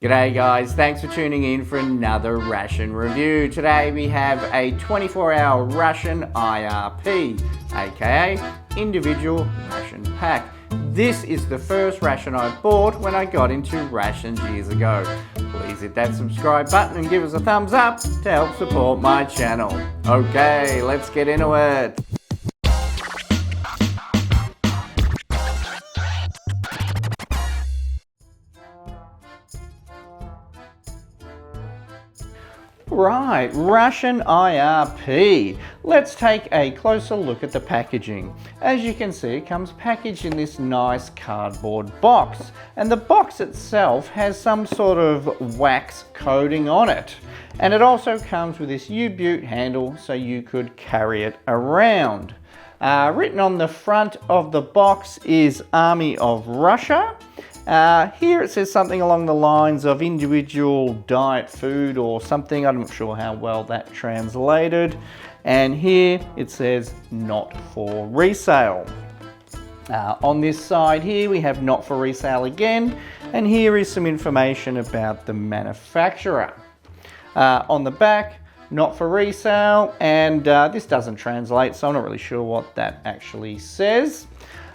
G'day guys, thanks for tuning in for another ration review. Today we have a 24-hour ration IRP, aka Individual Ration Pack. This is the first ration I bought when I got into rations years ago. Please hit that subscribe button and give us a thumbs up to help support my channel. Okay, let's get into it. Right, ration IRP. Let's take a closer look at the packaging. As you can see, it comes packaged in this nice cardboard box, and the box itself has some sort of wax coating on it. And it also comes with this U-boot handle so you could carry it around. Written on the front of the box is Army of Russia. Here it says something along the lines of individual diet food or something. I'm not sure how well that translated. And here it says not for resale. On this side here we have not for resale again. And here is some information about the manufacturer. On the back, not for resale, and this doesn't translate, so I'm not really sure what that actually says.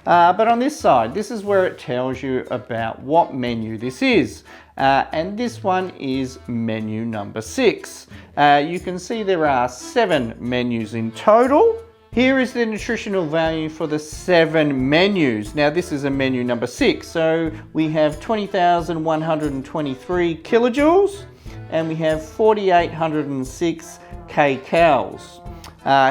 But on this side, this is where it tells you about what menu this is. And this one is menu number 6. You can see there are 7 menus in total. Here is the nutritional value for the 7 menus. Now this is a menu number 6. So we have 20,123 kilojoules and we have 4,806 kcals.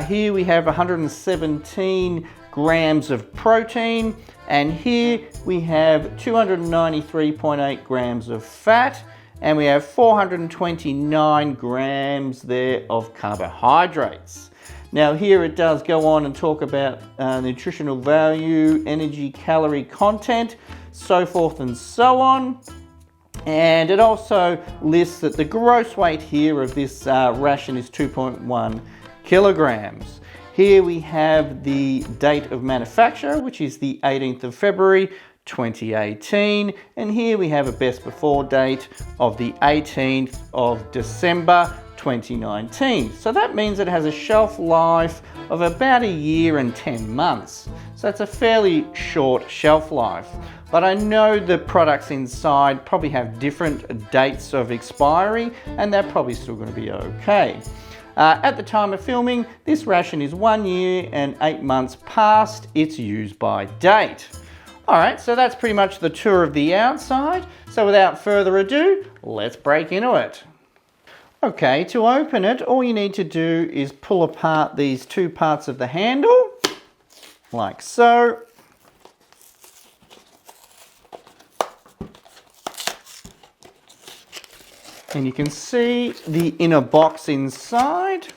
Here we have 117 grams of protein, and here we have 293.8 grams of fat, and we have 429 grams there of carbohydrates. Now here it does go on and talk about nutritional value, energy, calorie content, so forth and so on. And it also lists that the gross weight here of this ration is 2.1 kilograms. Here we have the date of manufacture, which is the 18th of February 2018. And here we have a best before date of the 18th of December 2019. So that means it has a shelf life of about a year and 10 months. So that's a fairly short shelf life. But I know the products inside probably have different dates of expiry, and they're probably still going to be okay. At the time of filming, this ration is 1 year and 8 months past its use by date. Alright, so that's pretty much the tour of the outside. So without further ado, let's break into it. Okay, to open it, all you need to do is pull apart these 2 parts of the handle, like so. And you can see the inner box inside.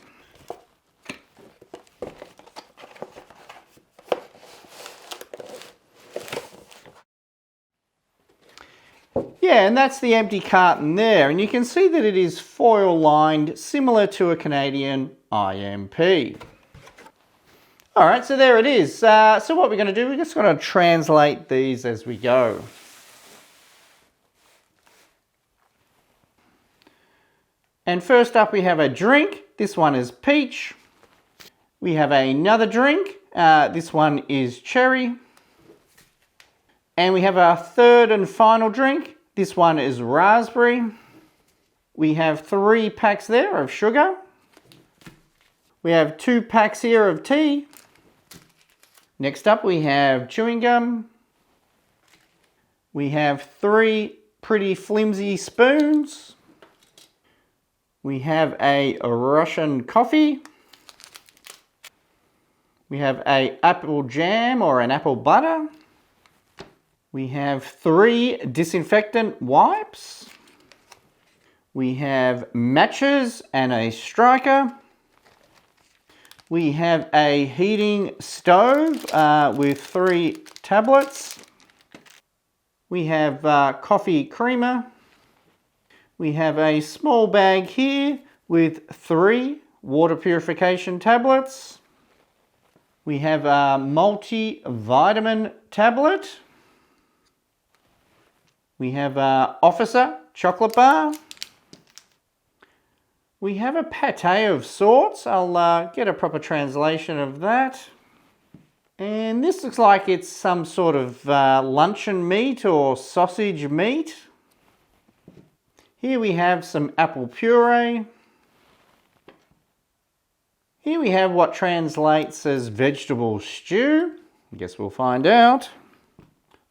Yeah, and that's the empty carton there. And you can see that it is foil lined, similar to a Canadian IMP. All right, so there it is. So what we're going to do, we're just going to translate these as we go. And first up we have a drink. This one is peach. We have another drink. This one is cherry. And we have our third and final drink. This one is raspberry. We have 3 packs there of sugar. We have 2 packs here of tea. Next up we have chewing gum. We have 3 pretty flimsy spoons. We have a Russian coffee. We have an apple jam or an apple butter. We have 3 disinfectant wipes. We have matches and a striker. We have a heating stove with 3 tablets. We have coffee creamer. We have a small bag here with 3 water purification tablets. We have a multivitamin tablet. We have Officer chocolate bar. We have a pate of sorts. I'll get a proper translation of that. And this looks like it's some sort of luncheon meat or sausage meat. Here we have some apple puree. Here we have what translates as vegetable stew. I guess we'll find out.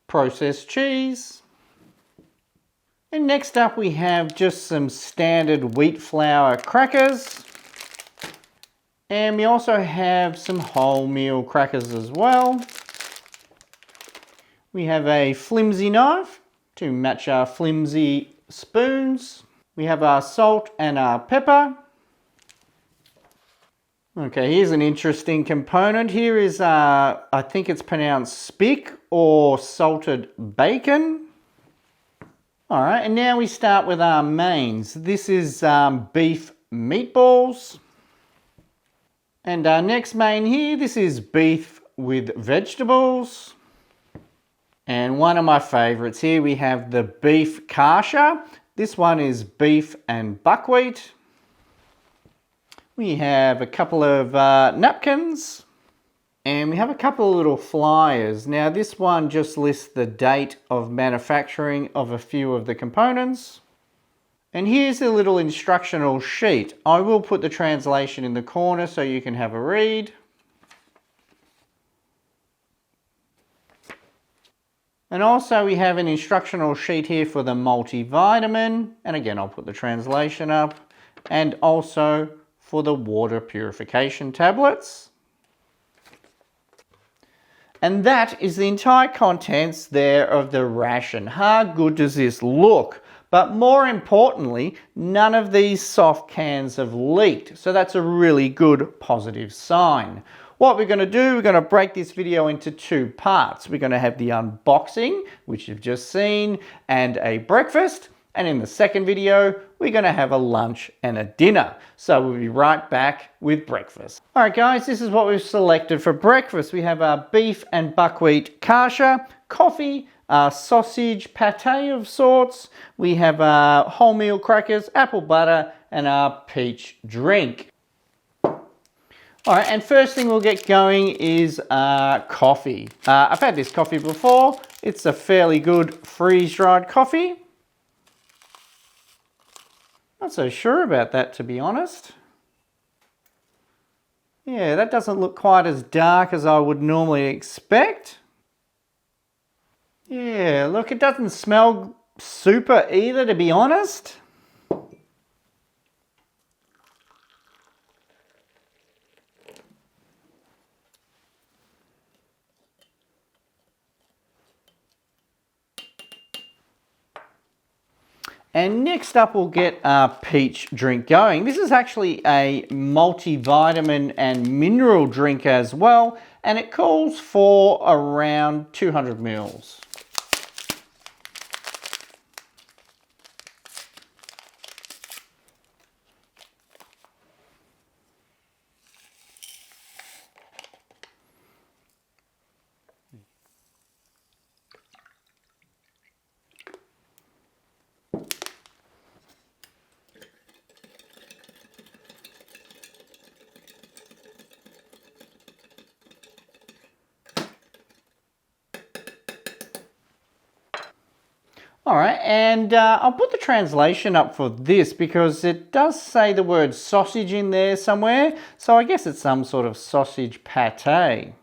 Processed cheese. And next up we have just some standard wheat flour crackers. And we also have some wholemeal crackers as well. We have a flimsy knife to match our flimsy spoons. We have our salt and our pepper. Okay, here's an interesting component. Here is, I think it's pronounced spick or salted bacon. All right, and now we start with our mains. This is beef meatballs. And our next main here, this is beef with vegetables. And one of my favorites here, we have the beef kasha. This one is beef and buckwheat. We have a couple of napkins. And we have a couple of little flyers. Now this one just lists the date of manufacturing of a few of the components. And here's a little instructional sheet. I will put the translation in the corner so you can have a read. And also we have an instructional sheet here for the multivitamin. And again, I'll put the translation up. And also for the water purification tablets. And that is the entire contents there of the ration. How good does this look? But more importantly, none of these soft cans have leaked. So that's a really good positive sign. What we're going to do, we're going to break this video into two parts. We're going to have the unboxing, which you've just seen, and a breakfast. And in the second video, we're going to have a lunch and a dinner. So we'll be right back with breakfast. All right, guys, this is what we've selected for breakfast. We have our beef and buckwheat kasha, coffee, sausage pate of sorts. We have wholemeal crackers, apple butter, and our peach drink. All right, and first thing we'll get going is coffee. I've had this coffee before. It's a fairly good freeze-dried coffee. Not so sure about that, to be honest. Yeah, that doesn't look quite as dark as I would normally expect. Yeah, look, it doesn't smell super either, to be honest. And next up we'll get our peach drink going. This is actually a multivitamin and mineral drink as well, and it calls for around 200 mils. All right, and I'll put the translation up for this because it does say the word sausage in there somewhere, so I guess it's some sort of sausage pate.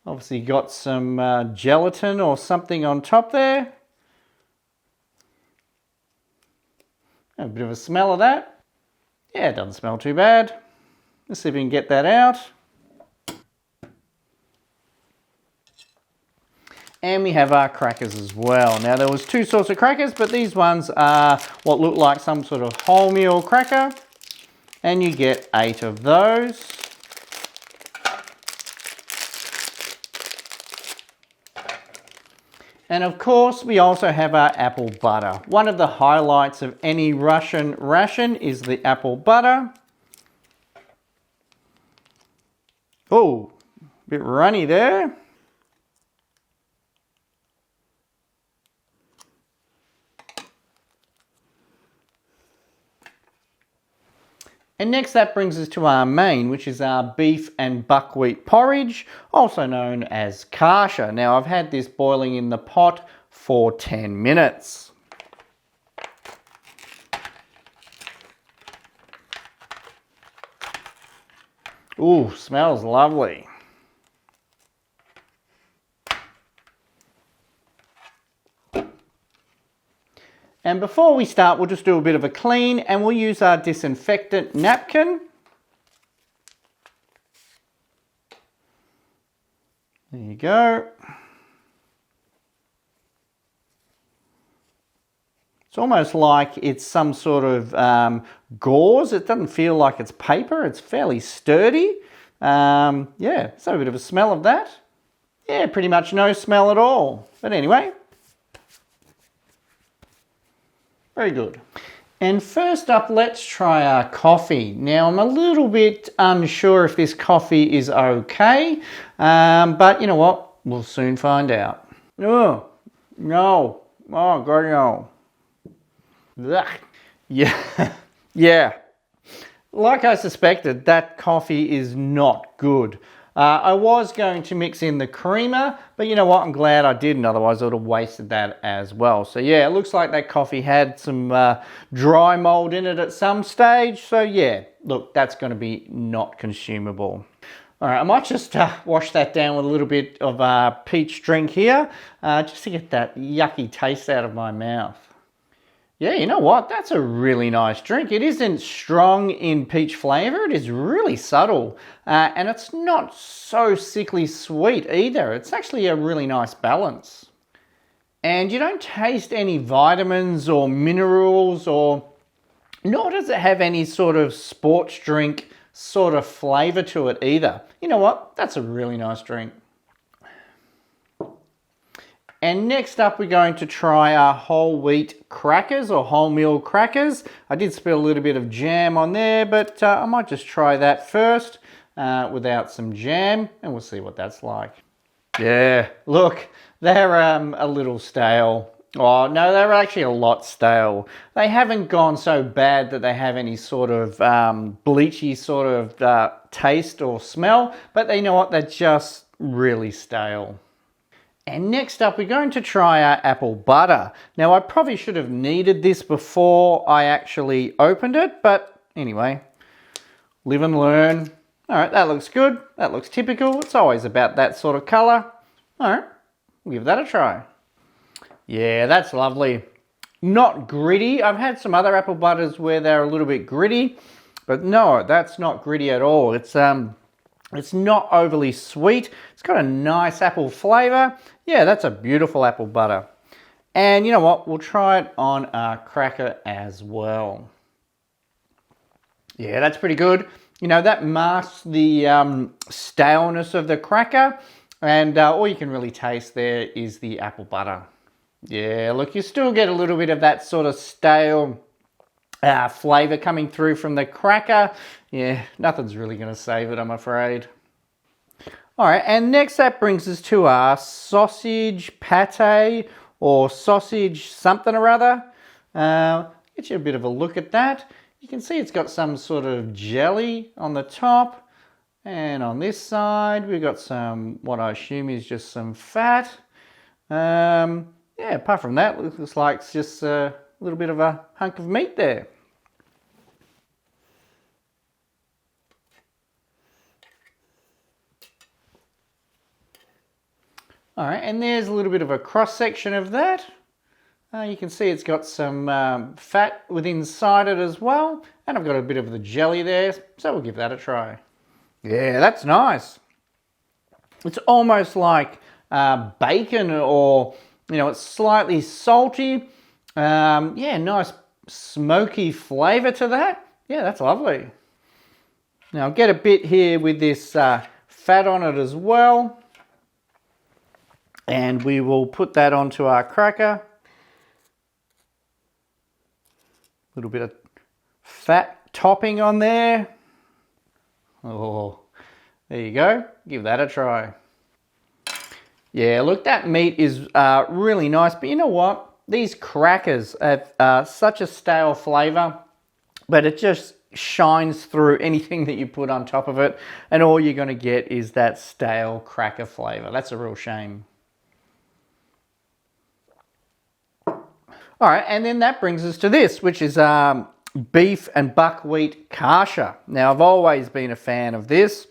Obviously got some gelatin or something on top there. A bit of a smell of that. Yeah, it doesn't smell too bad. Let's see if we can get that out. And we have our crackers as well. Now there was two sorts of crackers, but these ones are what look like some sort of wholemeal cracker. And you get 8 of those. And of course, we also have our apple butter. One of the highlights of any Russian ration is the apple butter. Oh, Bit runny there. And next that brings us to our main, which is our beef and buckwheat porridge, also known as kasha. Now I've had this boiling in the pot for 10 minutes. Ooh, smells lovely. And before we start, we'll just do a bit of a clean and we'll use our disinfectant napkin. There you go. It's almost like it's some sort of gauze. It doesn't feel like it's paper. It's fairly sturdy. Yeah, let's have a bit of a smell of that. Yeah, pretty much no smell at all. But anyway, very good. And first up, let's try our coffee. Now, I'm a little bit unsure if this coffee is okay, but you know what? We'll soon find out. Oh, no. Oh, God, no. Ugh. Yeah, yeah. Like I suspected, that coffee is not good. I was going to mix in the creamer, but you know what? I'm glad I didn't, otherwise I would have wasted that as well. So yeah, it looks like that coffee had some dry mold in it at some stage. So yeah, look, that's going to be not consumable. All right, I might just wash that down with a little bit of peach drink here, just to get that yucky taste out of my mouth. Yeah, you know what? That's a really nice drink. It isn't strong in peach flavour. It is really subtle. And it's not so sickly sweet either. It's actually a really nice balance. And you don't taste any vitamins or minerals, or nor does it have any sort of sports drink sort of flavour to it either. You know what? That's a really nice drink. And next up, we're going to try our whole wheat crackers or wholemeal crackers. I did spill a little bit of jam on there, but I might just try that first without some jam, and we'll see what that's like. Yeah, look, they're a little stale. Oh, no, they're actually a lot stale. They haven't gone so bad that they have any sort of bleachy sort of taste or smell, but you know what? They're just really stale. And next up, we're going to try our apple butter. Now, I probably should have kneaded this before I actually opened it, but anyway, live and learn. All right, that looks good. That looks typical. It's always about that sort of colour. All right, we'll give that a try. Yeah, that's lovely. Not gritty. I've had some other apple butters where they're a little bit gritty, but no, that's not gritty at all. It's not overly sweet. It's got a nice apple flavour. Yeah, that's a beautiful apple butter. And you know what? We'll try it on our cracker as well. Yeah, that's pretty good. You know, that masks the staleness of the cracker. And all you can really taste there is the apple butter. Yeah, look, you still get a little bit of that sort of stale flavour coming through from the cracker. Yeah, nothing's really going to save it, I'm afraid. All right, and next that brings us to our sausage pate or sausage something or other. Get you a bit of a look at that. You can see it's got some sort of jelly on the top, and on this side we've got some, what I assume is just some fat. Yeah, apart from that, it looks like it's just a little bit of a hunk of meat there. All right, and there's a little bit of a cross section of that. You can see it's got some fat within inside it as well, and I've got a bit of the jelly there, so we'll give that a try. Yeah, that's nice. It's almost like bacon, or you know, it's slightly salty. Yeah, nice smoky flavour to that. Yeah, that's lovely. Now I'll get a bit here with this fat on it as well. And we will put that onto our cracker. A little bit of fat topping on there. Oh, There you go, give that a try. Yeah, look, that meat is really nice, but you know what? These crackers have such a stale flavor, but it just shines through anything that you put on top of it, and all you're gonna get is that stale cracker flavor. That's a real shame. All right, and then that brings us to this, which is beef and buckwheat kasha. Now, I've always been a fan of this.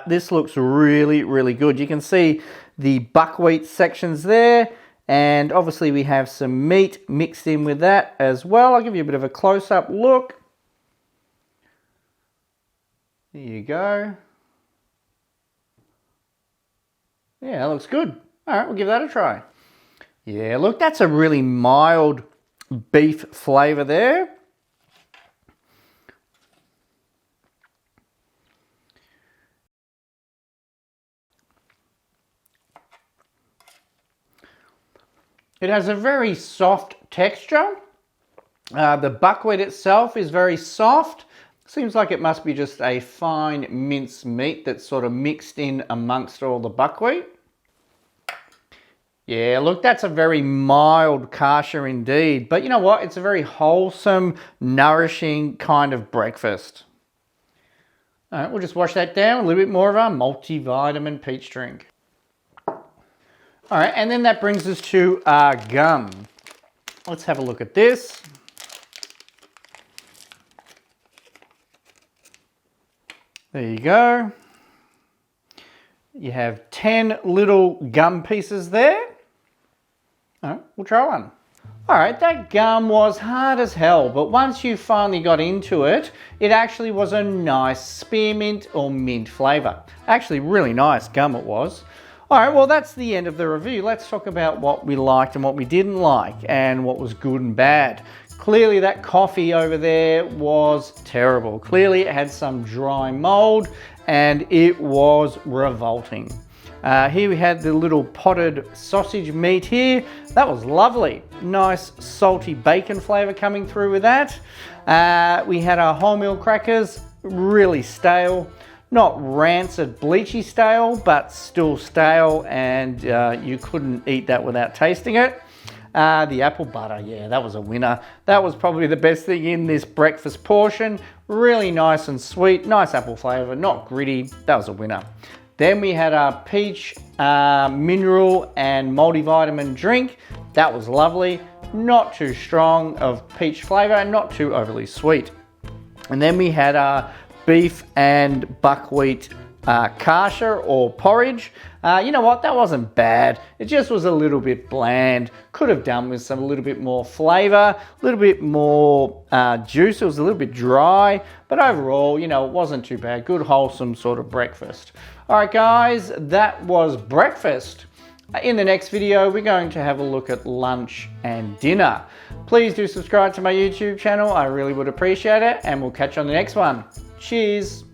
This looks really, really good. You can see the buckwheat sections there, and obviously we have some meat mixed in with that as well. I'll give you a bit of a close-up look. There you go. Yeah, that looks good. All right, we'll give that a try. Yeah, look, that's a really mild beef flavor there. It has a very soft texture. The buckwheat itself is very soft. Seems like it must be just a fine minced meat that's sort of mixed in amongst all the buckwheat. Yeah, look, that's a very mild kasha indeed. But you know what? It's a very wholesome, nourishing kind of breakfast. All right, we'll just wash that down. A little bit more of our multivitamin peach drink. All right, and then that brings us to our gum. Let's have a look at this. There you go. You have 10 little gum pieces there. All right, we'll try one. All right, that gum was hard as hell, but once you finally got into it, it actually was a nice spearmint or mint flavor. Actually, really nice gum it was. All right, well, that's the end of the review. Let's talk about what we liked and what we didn't like and what was good and bad. Clearly, that coffee over there was terrible. Clearly, it had some dry mold and it was revolting. Here we had the little potted sausage meat here. That was lovely. Nice salty bacon flavor coming through with that. We had our wholemeal crackers, really stale. Not rancid, bleachy stale, but still stale, and you couldn't eat that without tasting it. The apple butter, yeah, that was a winner. That was probably the best thing in this breakfast portion. Really nice and sweet, nice apple flavor, not gritty. That was a winner. Then we had our peach mineral and multivitamin drink. That was lovely. Not too strong of peach flavor and not too overly sweet. And then we had our beef and buckwheat kasha or porridge. You know what, that wasn't bad. It just was a little bit bland. Could have done with a little bit more flavor, a little bit more juice. It was a little bit dry, but overall, you know, it wasn't too bad. Good, wholesome sort of breakfast. All right, guys, that was breakfast. In the next video, we're going to have a look at lunch and dinner. Please do subscribe to my YouTube channel. I really would appreciate it, and we'll catch you on the next one. Cheers.